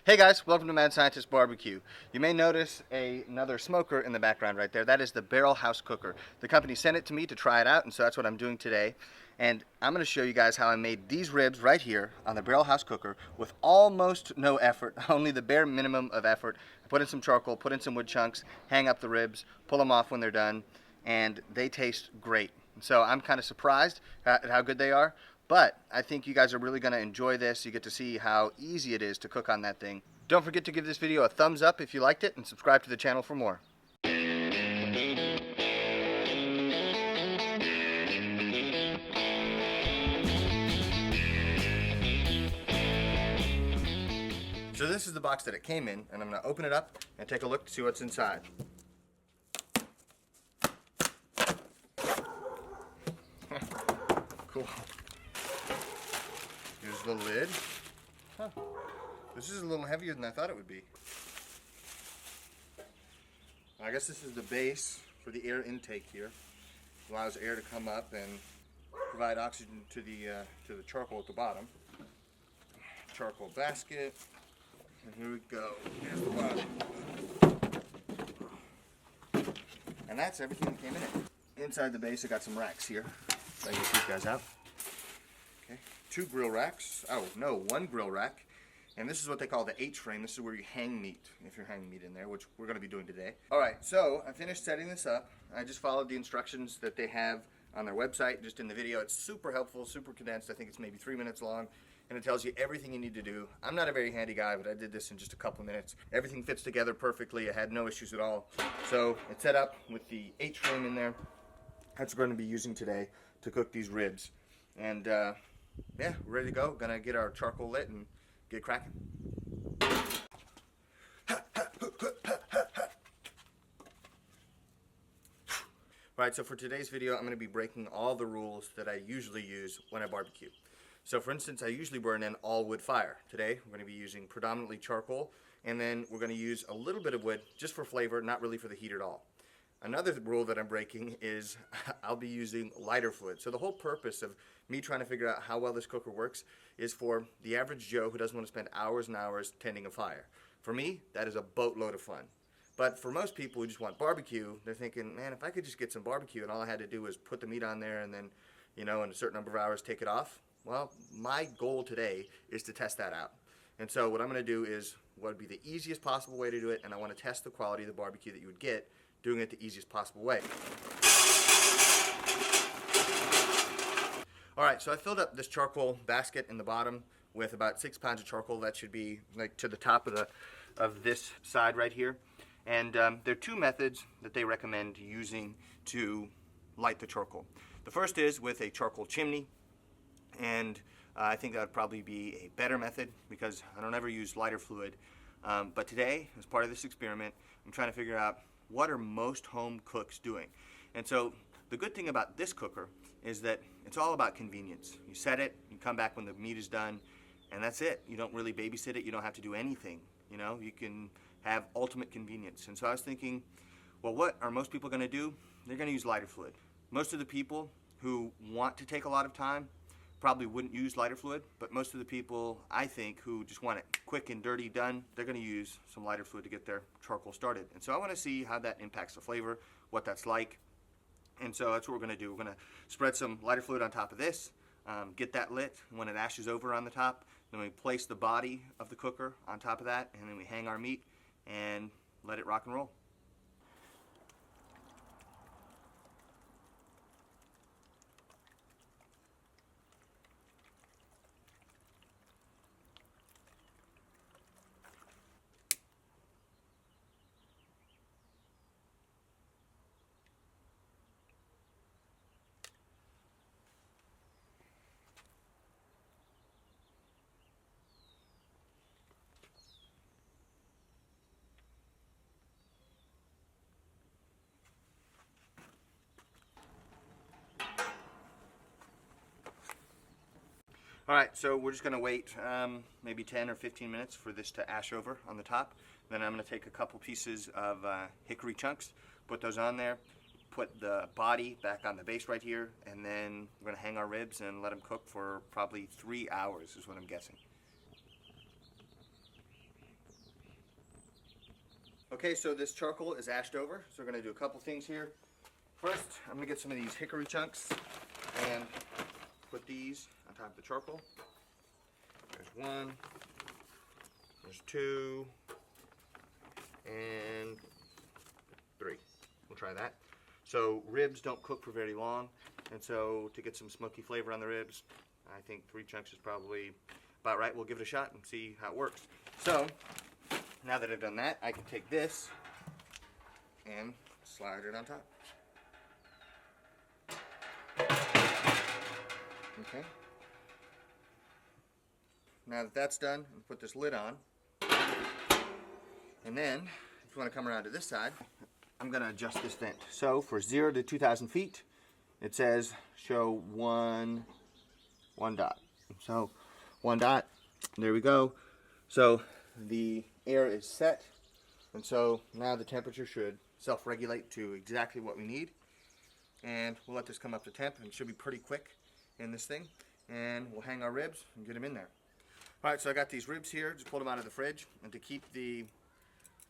Hey guys, welcome to Mad Scientist Barbecue. You may notice another smoker in the background right there. That is the Barrel House Cooker. The company sent it to me to try it out, and so that's what I'm doing today. And I'm going to show you guys how I made these ribs right here on the Barrel House Cooker with almost no effort, only the bare minimum of effort. I put in some charcoal, put in some wood chunks, hang up the ribs, pull them off when they're done, and they taste great. So I'm kind of surprised at how good they are. But I think you guys are really going to enjoy this. You get to see how easy it is to cook on that thing. Don't forget to give this video a thumbs up if you liked it and subscribe to the channel for more. So this is the box that it came in, and I'm going to open it up and take a look to see what's inside. Cool. Here's the lid. Huh. This is a little heavier than I thought it would be. I guess this is the base for the air intake here. It allows air to come up and provide oxygen to the charcoal at the bottom. Charcoal basket. And here we go. Here's the bottom. And that's everything that came in it. Inside the base I got some racks here. So I can get these guys out. Okay. 2 grill racks. Oh no, 1 grill rack. And this is what they call the H-frame. This is where you hang meat, if you're hanging meat in there, which we're going to be doing today. All right, so I finished setting this up. I just followed the instructions that they have on their website, just in the video. It's super helpful, super condensed. I think it's maybe 3 minutes long, and it tells you everything you need to do. I'm not a very handy guy, but I did this in just a couple minutes. Everything fits together perfectly. I had no issues at all. So it's set up with the H-frame in there. That's what we're going to be using today to cook these ribs. And yeah, we're ready to go. Gonna get our charcoal lit and get cracking. Alright, so for today's video, I'm going to be breaking all the rules that I usually use when I barbecue. So for instance, I usually burn an all-wood fire. Today, we're going to be using predominantly charcoal, and then we're going to use a little bit of wood just for flavor, not really for the heat at all. Another rule that I'm breaking is I'll be using lighter fluid. So the whole purpose of me trying to figure out how well this cooker works is for the average Joe who doesn't want to spend hours and hours tending a fire. For me, that is a boatload of fun. But for most people who just want barbecue, they're thinking, man, if I could just get some barbecue and all I had to do was put the meat on there and then, in a certain number of hours take it off. Well, my goal today is to test that out. And so what I'm going to do is what would be the easiest possible way to do it, and I want to test the quality of the barbecue that you would get doing it the easiest possible way. Alright, so I filled up this charcoal basket in the bottom with about 6 pounds of charcoal. That should be like to the top of this side right here. And there are 2 methods that they recommend using to light the charcoal. The first is with a charcoal chimney, and I think that would probably be a better method because I don't ever use lighter fluid. But today, as part of this experiment, I'm trying to figure out what are most home cooks doing. And so the good thing about this cooker is that it's all about convenience. You set it, you come back when the meat is done, and that's it. You don't really babysit it. You don't have to do anything. You can have ultimate convenience. And so I was thinking, well, what are most people going to do? They're going to use lighter fluid. Most of the people who want to take a lot of time probably wouldn't use lighter fluid, but most of the people, I think, who just want it quick and dirty done, they're going to use some lighter fluid to get their charcoal started. And so I want to see how that impacts the flavor, what that's like. And so that's what we're going to do. We're going to spread some lighter fluid on top of this, get that lit. When it ashes over on the top, then we place the body of the cooker on top of that, and then we hang our meat and let it rock and roll. Alright, so we're just going to wait maybe 10 or 15 minutes for this to ash over on the top. Then I'm going to take a couple pieces of hickory chunks, put those on there, put the body back on the base right here, and then we're going to hang our ribs and let them cook for probably 3 hours is what I'm guessing. Okay, so this charcoal is ashed over, so we're going to do a couple things here. First, I'm going to get some of these hickory chunks and put these on top of the charcoal. There's one, there's two, and three. We'll try that. So ribs don't cook for very long, and so to get some smoky flavor on the ribs, I think 3 chunks is probably about right. We'll give it a shot and see how it works. So now that I've done that, I can take this and slide it on top. Okay. Now that that's done, I'll put this lid on. And then, if you want to come around to this side, I'm going to adjust this vent. So for 0 to 2,000 feet, it says show one dot. So 1 dot, there we go. So the air is set, and so now the temperature should self-regulate to exactly what we need. And we'll let this come up to temp, and it should be pretty quick in this thing. And we'll hang our ribs and get them in there. Alright, so I got these ribs here, just pulled them out of the fridge, and to keep the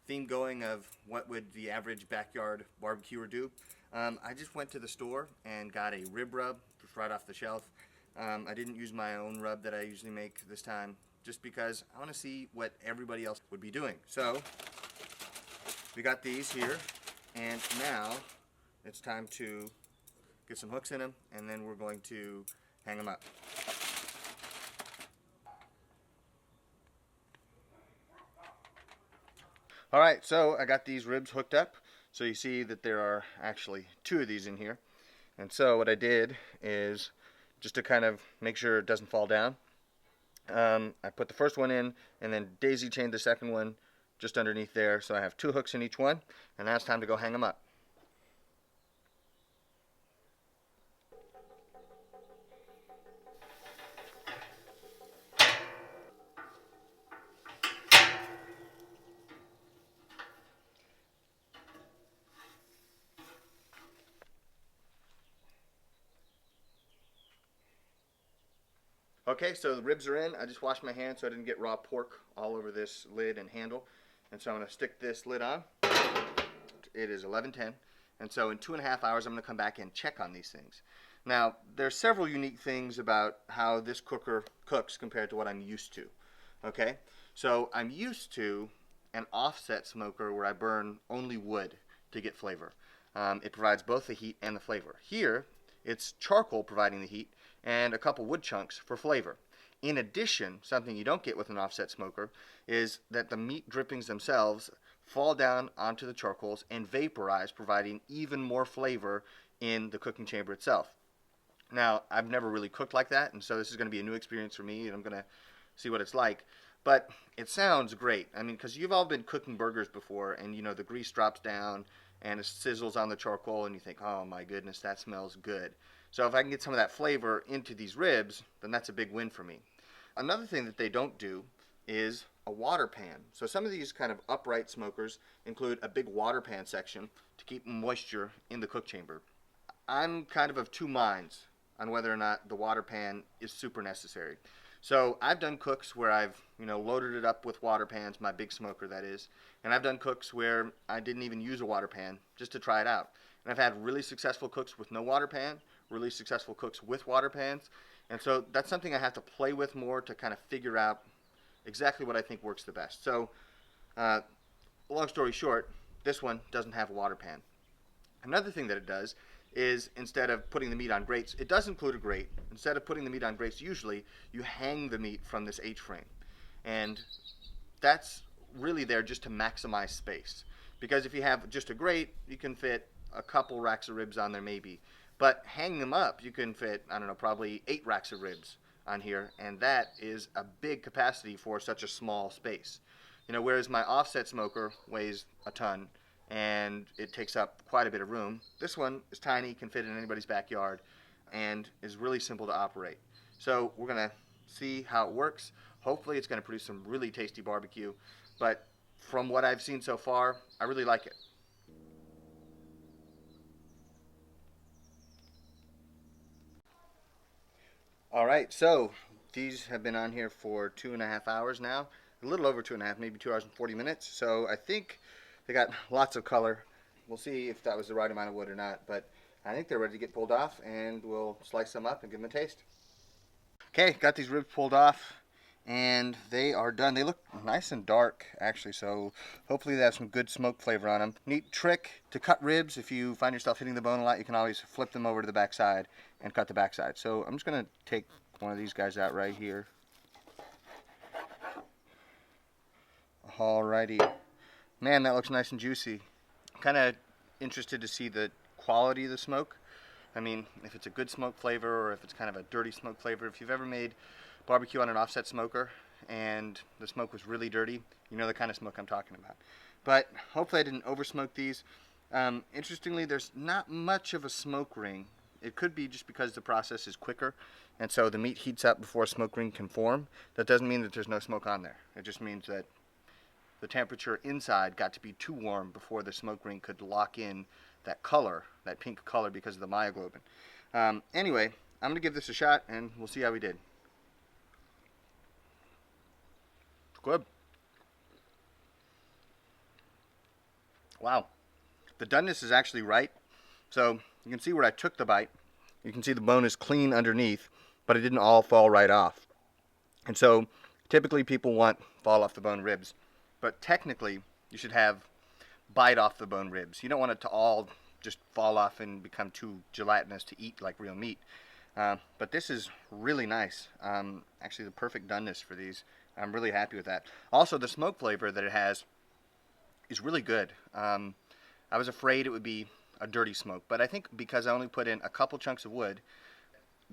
theme going of what would the average backyard barbecuer do, I just went to the store and got a rib rub just right off the shelf. I didn't use my own rub that I usually make this time, just because I want to see what everybody else would be doing. So we got these here, and now it's time to get some hooks in them, and then we're going to hang them up. Alright, so I got these ribs hooked up. So you see that there are actually 2 of these in here. And so what I did is, just to kind of make sure it doesn't fall down, I put the first one in and then daisy chained the second one just underneath there. So I have 2 hooks in each one, and now it's time to go hang them up. Okay, so the ribs are in. I just washed my hands so I didn't get raw pork all over this lid and handle. And so I'm going to stick this lid on. It is 11:10. And so in 2.5 hours, I'm going to come back and check on these things. Now, there are several unique things about how this cooker cooks compared to what I'm used to. Okay, so I'm used to an offset smoker where I burn only wood to get flavor. It provides both the heat and the flavor. Here, it's charcoal providing the heat and a couple wood chunks for flavor. In addition, something you don't get with an offset smoker is that the meat drippings themselves fall down onto the charcoals and vaporize, providing even more flavor in the cooking chamber itself. Now, I've never really cooked like that, and so this is going to be a new experience for me, and I'm going to see what it's like. But it sounds great. I mean, because you've all been cooking burgers before, and you know the grease drops down and it sizzles on the charcoal, and you think, oh my goodness, that smells good. So if I can get some of that flavor into these ribs, then that's a big win for me. Another thing that they don't do is a water pan. So some of these kind of upright smokers include a big water pan section to keep moisture in the cook chamber. I'm kind of 2 minds on whether or not the water pan is super necessary. So I've done cooks where I've loaded it up with water pans, my big smoker that is, and I've done cooks where I didn't even use a water pan just to try it out. And I've had really successful cooks with no water pan, really successful cooks with water pans, and so that's something I have to play with more to kind of figure out exactly what I think works the best. So long story short, this one doesn't have a water pan. Another thing that it does is instead of putting the meat on grates, it does include a grate. Instead of putting the meat on grates, usually you hang the meat from this H-frame. And that's really there just to maximize space. Because if you have just a grate, you can fit a couple racks of ribs on there maybe. But hanging them up, you can fit, I don't know, probably 8 racks of ribs on here. And that is a big capacity for such a small space. Whereas my offset smoker weighs a ton, and it takes up quite a bit of room. This one is tiny, can fit in anybody's backyard, and is really simple to operate. So we're going to see how it works. Hopefully it's going to produce some really tasty barbecue, but from what I've seen so far, I really like it. Alright, so these have been on here for 2.5 hours now, a little over 2.5, maybe 2 hours and 40 minutes, so I think They got lots of color. We'll see if that was the right amount of wood or not, but I think they're ready to get pulled off, and we'll slice them up and give them a taste. Okay, got these ribs pulled off, and they are done. They look nice and dark, actually, so hopefully they have some good smoke flavor on them. Neat trick to cut ribs. If you find yourself hitting the bone a lot, you can always flip them over to the back side and cut the back side. So I'm just going to take one of these guys out right here. Alrighty. Man, that looks nice and juicy. I'm kind of interested to see the quality of the smoke. I mean, if it's a good smoke flavor or if it's kind of a dirty smoke flavor. If you've ever made barbecue on an offset smoker and the smoke was really dirty, you know the kind of smoke I'm talking about. But hopefully I didn't over smoke these. Interestingly, there's not much of a smoke ring. It could be just because the process is quicker, and so the meat heats up before a smoke ring can form. That doesn't mean that there's no smoke on there. It just means that the temperature inside got to be too warm before the smoke ring could lock in that color, that pink color, because of the myoglobin. Anyway, I'm going to give this a shot, and we'll see how we did. Good. Wow. The doneness is actually right. So you can see where I took the bite. You can see the bone is clean underneath, but it didn't all fall right off. And so typically people want fall off the bone ribs, but technically you should have bite off the bone ribs. You don't want it to all just fall off and become too gelatinous to eat like real meat. But this is really nice. Actually the perfect doneness for these. I'm really happy with that. Also, the smoke flavor that it has is really good. I was afraid it would be a dirty smoke, but I think because I only put in a couple chunks of wood,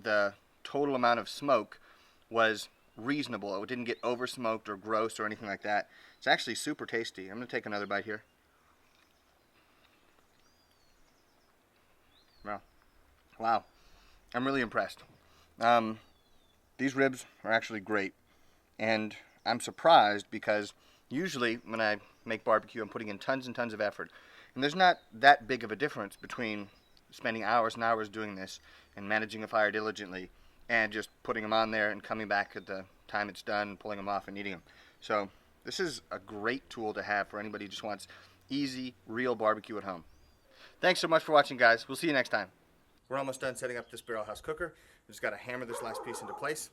the total amount of smoke was reasonable. It didn't get over smoked or gross or anything like that. It's actually super tasty. I'm going to take another bite here. Wow. I'm really impressed. These ribs are actually great, and I'm surprised because usually when I make barbecue, I'm putting in tons and tons of effort, and there's not that big of a difference between spending hours and hours doing this and managing a fire diligently and just putting them on there and coming back at the time it's done, pulling them off and eating them. So this is a great tool to have for anybody who just wants easy, real barbecue at home. Thanks so much for watching, guys. We'll see you next time. We're almost done setting up this Barrel House cooker. We just got to hammer this last piece into place.